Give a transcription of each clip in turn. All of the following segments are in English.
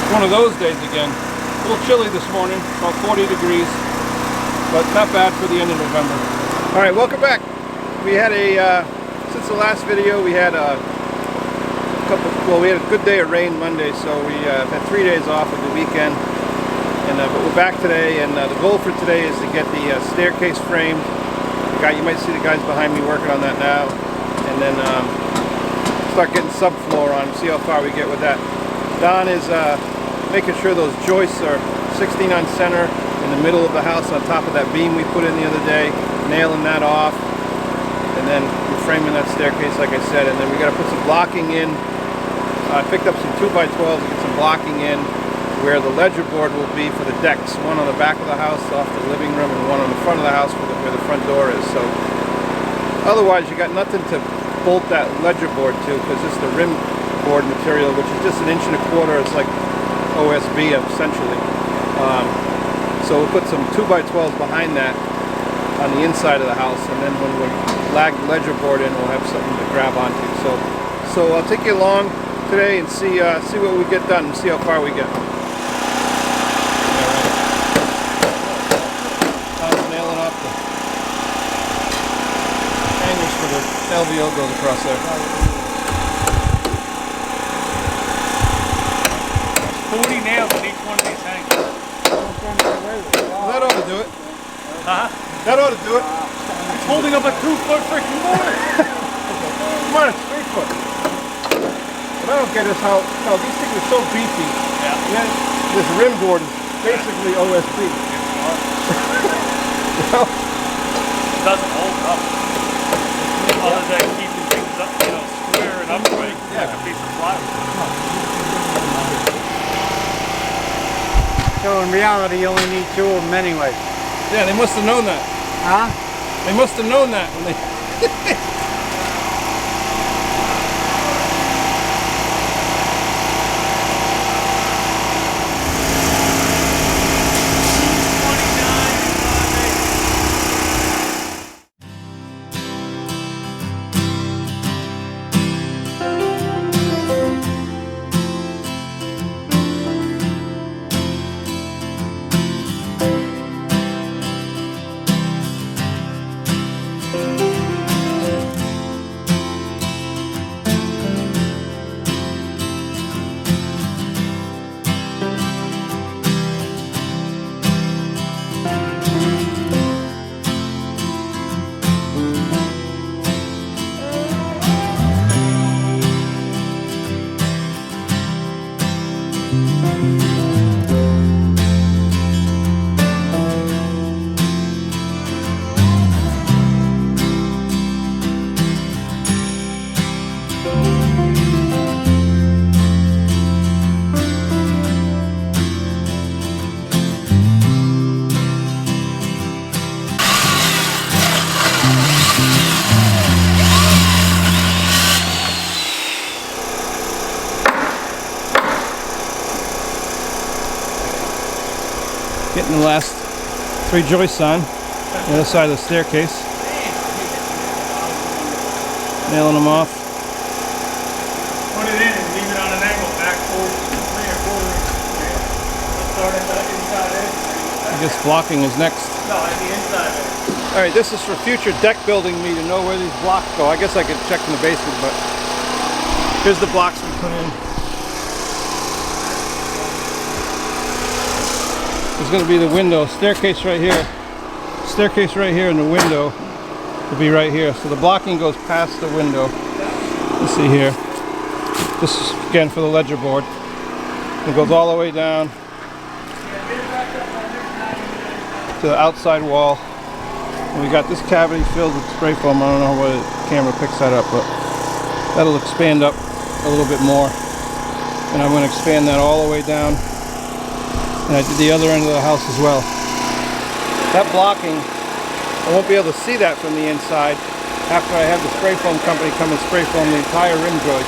One of those days again. A little chilly this morning, about 40 degrees, but not bad for the end of November. All right, welcome back. We had since the last video, we had we had a good day of rain Monday, so we had 3 days off of the weekend. But we're back today, and the goal for today is to get the staircase framed. You might see the guys behind me working on that now, and then start getting subfloor on, see how far we get with that. Don is making sure those joists are 16 on center in the middle of the house on top of that beam we put in the other day, nailing that off, and then we're framing that staircase like I said, and then we got to put some blocking in. I picked up some 2x12s to get some blocking in where the ledger board will be for the decks, one on the back of the house off the living room and one on the front of the house where the front door is. So otherwise you got nothing to bolt that ledger board to, because it's the rim board material, which is just 1.25 inches. It's like OSB essentially. So we'll put some 2x12s behind that on the inside of the house, and then when we lag the ledger board in, we'll have something to grab onto. So I'll take you along today and see what we get done and see how far we get. Nailing off the hangers for the LVO goes across there. 40 nails in each one of these hangers. Well, that ought to do it. Huh? That ought to do it. It's holding up a 2-foot freaking board. Come on, it's 3 foot. What I don't get is how these things are so beefy. Yeah. And then this rim board is basically OSB. Well, it doesn't hold up. Other than keeping things up, square and upright, like a piece of plywood. So in reality, you only need 2 of them anyway. yeah, they must have known that. Huh? They must have known that when they... Getting the last 3 joists on the other side of the staircase. Nailing them off. Put it in and leave it on an angle back towards 3 or 4 inches. Start at the inside edge. I guess blocking is next. No, at the inside edge. Alright, this is for future deck building me to know where these blocks go. I guess I could check in the basement, but here's the blocks we put in. There's going to be the window, staircase right here, and the window will be right here. So the blocking goes past the window. Let's see here. This is again for the ledger board. It goes all the way down to the outside wall. And we got this cavity filled with spray foam. I don't know whether the camera picks that up, but that'll expand up a little bit more. And I'm going to expand that all the way down. And I did the other end of the house as well. That blocking, I won't be able to see that from the inside after I have the spray foam company come and spray foam the entire rim joist.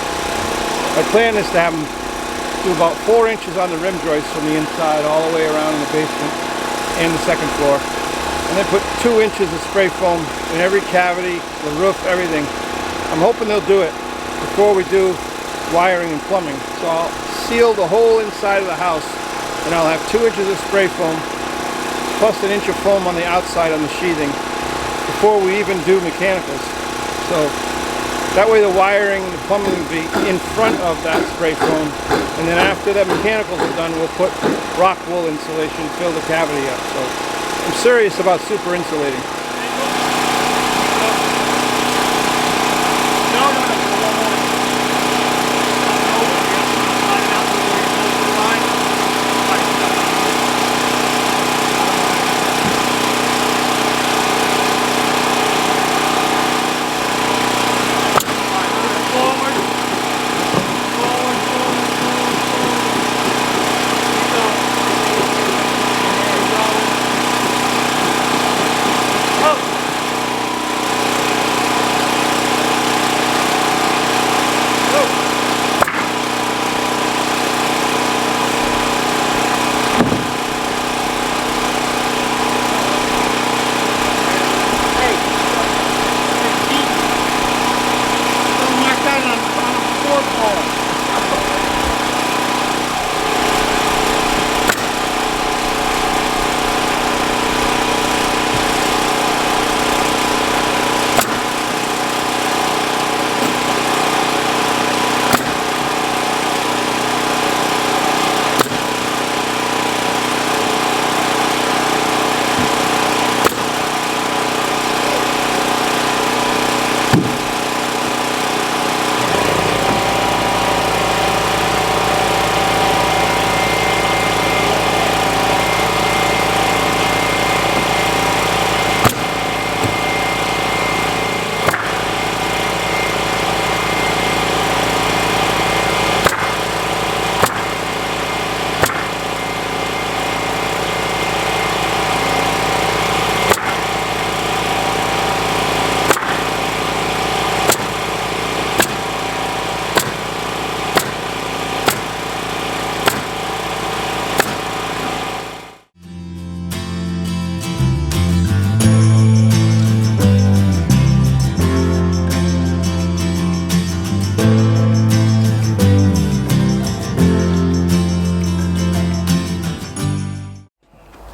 My plan is to have them do about 4 inches on the rim joist from the inside all the way around in the basement and the second floor. And then put 2 inches of spray foam in every cavity, the roof, everything. I'm hoping they'll do it before we do wiring and plumbing. So I'll seal the whole inside of the house, and I'll have 2 inches of spray foam plus 1 inch of foam on the outside on the sheathing before we even do mechanicals. So that way the wiring and the plumbing will be in front of that spray foam, and then after that mechanicals are done, we'll put rock wool insulation, fill the cavity up. So I'm serious about super insulating.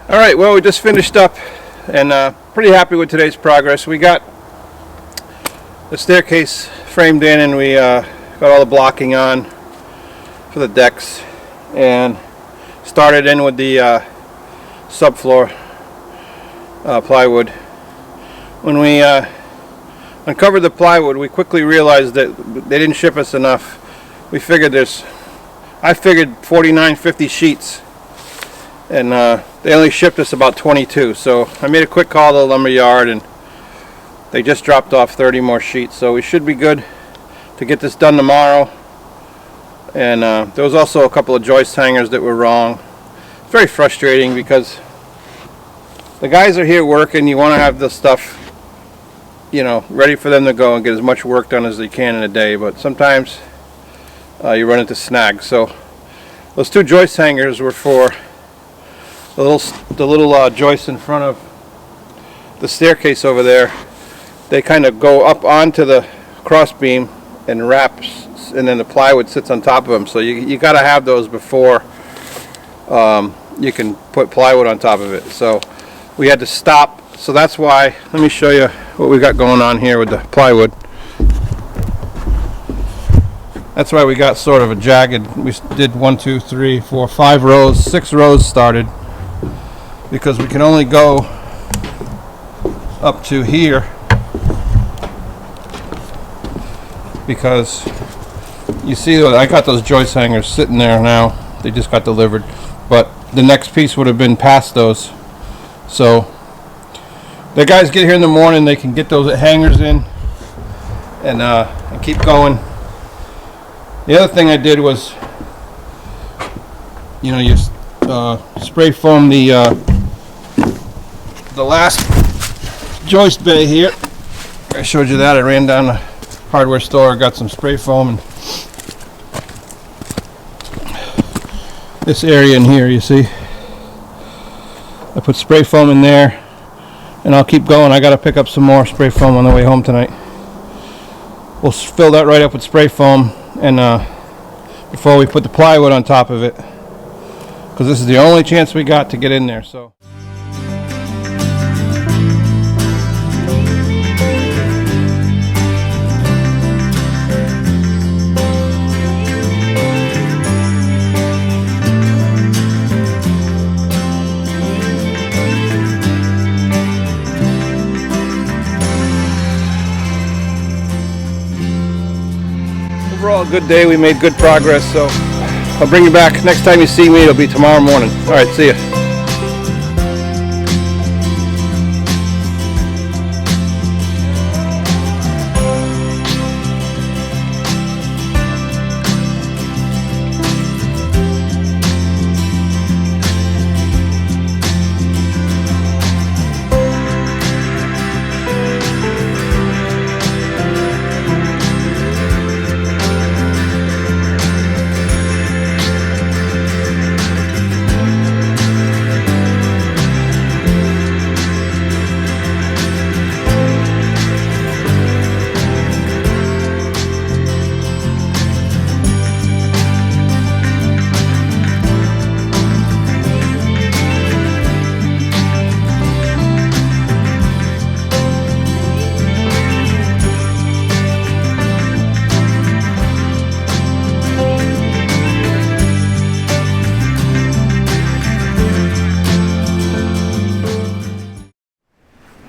Alright, well, we just finished up and pretty happy with today's progress. We got the staircase framed in, and we got all the blocking on for the decks, and started in with the subfloor plywood. When we uncovered the plywood, we quickly realized that they didn't ship us enough. We figured I figured 49, 50 sheets, and they only shipped us about 22. So I made a quick call to the lumber yard, and they just dropped off 30 more sheets. So we should be good to get this done tomorrow. And there was also a couple of joist hangers that were wrong. It's very frustrating because the guys are here working. You want to have this stuff, you know, ready for them to go and get as much work done as they can in a day. But sometimes you run into snags. So those 2 joist hangers were for the little joist in front of the staircase over there. They kind of go up onto the cross beam and wraps, and then the plywood sits on top of them. So you got to have those before you can put plywood on top of it. So we had to stop. So that's why, let me show you what we got going on here with the plywood. That's why we got sort of a jagged. We did 1, 2, 3, 4, 5 rows, 6 rows started, because we can only go up to here because you see I got those joist hangers sitting there now. They just got delivered, but the next piece would have been past those. So the guys get here in the morning, they can get those hangers in and keep going. The other thing I did was, you know, you spray foam the last joist bay here. I showed you that. I ran down the hardware store, got some spray foam, and this area in here, you see, I put spray foam in there, and I'll keep going. I got to pick up some more spray foam on the way home tonight. We'll fill that right up with spray foam and before we put the plywood on top of it, because this is the only chance we got to get in there. So overall, a good day. We made good progress, so I'll bring you back. Next time you see me, it'll be tomorrow morning. All right, see ya.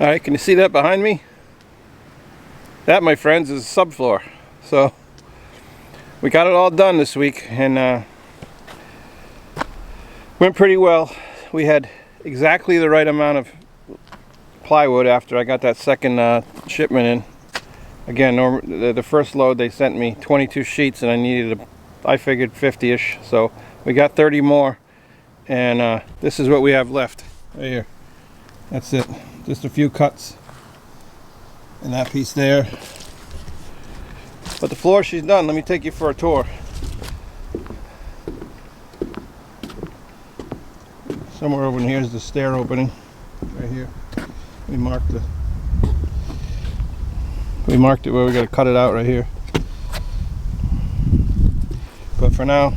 All right, can you see that behind me? That, my friends, is subfloor. So we got it all done this week, and went pretty well. We had exactly the right amount of plywood after I got that second shipment in. Again, the first load they sent me 22 sheets, and I needed, I figured 50-ish. So we got 30 more, and this is what we have left right here. That's it. Just a few cuts and that piece there. But the floor, she's done. Let me take you for a tour. Somewhere over in here is the stair opening. Right here. We marked it where we got to cut it out right here. But for now,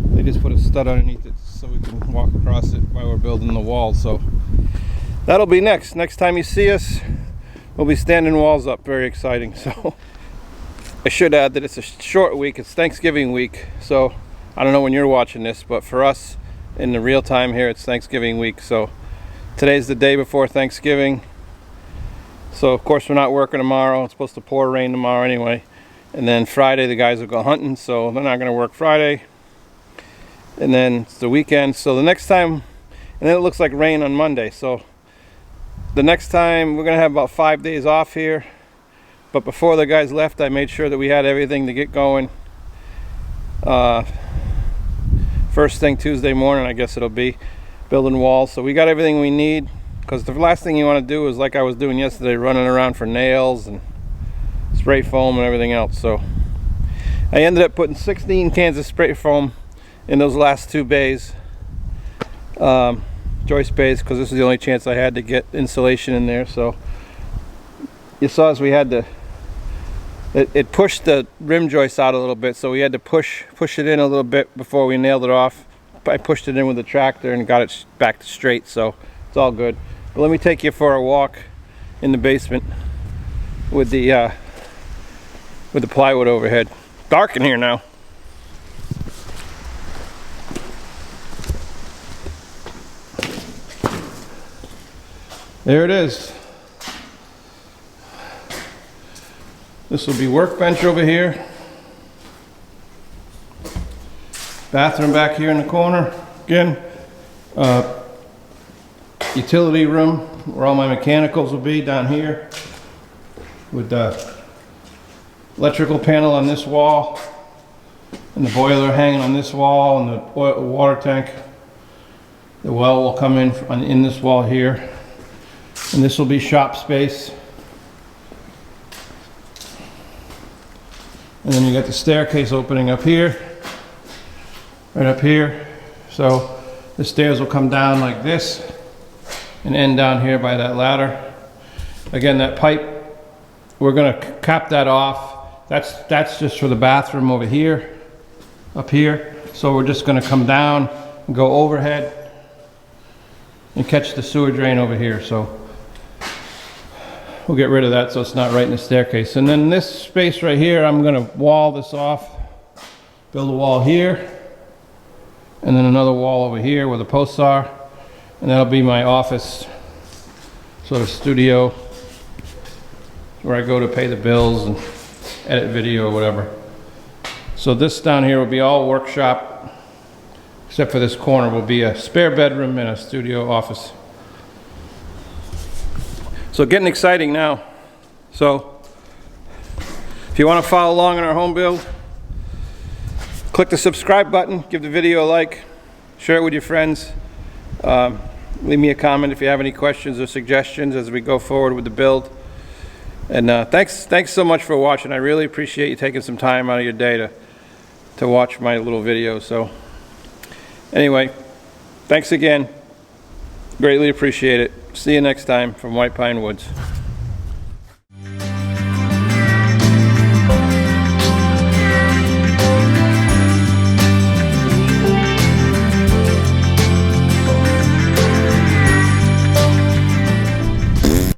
they just put a stud underneath it so we can walk across it while we're building the wall. So that'll be next time you see us. We'll be standing walls up. Very exciting. So I should add that it's a short week. It's Thanksgiving week, so I don't know when you're watching this, but for us in the real time here, it's Thanksgiving week. So today's the day before Thanksgiving, so of course we're not working tomorrow. It's supposed to pour rain tomorrow anyway, and then Friday the guys will go hunting, so they're not going to work Friday, and then it's the weekend. So the next time, and then it looks like rain on Monday, so the next time we're going to have about 5 days off here. But before the guys left, I made sure that we had everything to get going. First thing Tuesday morning, I guess it'll be, building walls. So we got everything we need, because the last thing you want to do is like I was doing yesterday, running around for nails and spray foam and everything else. So I ended up putting 16 cans of spray foam in those last two bays. Joist bays, because this is the only chance I had to get insulation in there. So you saw as we had to, it pushed the rim joist out a little bit, so we had to push it in a little bit before we nailed it off. I pushed it in with the tractor and got it back straight, so it's all good. But let me take you for a walk in the basement with the plywood overhead. Dark in here now. There it is. This will be workbench over here. Bathroom back here in the corner. Again, utility room where all my mechanicals will be down here, with the electrical panel on this wall and the boiler hanging on this wall, and the water tank. The well will come in this wall here. And this will be shop space. And then you got the staircase opening up here, right up here. So the stairs will come down like this and end down here by that ladder. Again, that pipe, we're gonna cap that off. That's just for the bathroom over here. up here. So we're just gonna come down and go overhead and catch the sewer drain over here. So we'll get rid of that so it's not right in the staircase. And then this space right here, I'm gonna wall this off, build a wall here, and then another wall over here where the posts are. And that'll be my office, sort of studio, where I go to pay the bills and edit video or whatever. So this down here will be all workshop, except for this corner will be a spare bedroom and a studio office. So getting exciting now. So if you want to follow along in our home build, click the subscribe button, give the video a like, share it with your friends. Leave me a comment if you have any questions or suggestions as we go forward with the build. And thanks so much for watching. I really appreciate you taking some time out of your day to watch my little video. So anyway, thanks again. Greatly appreciate it. See you next time from White Pine Woods.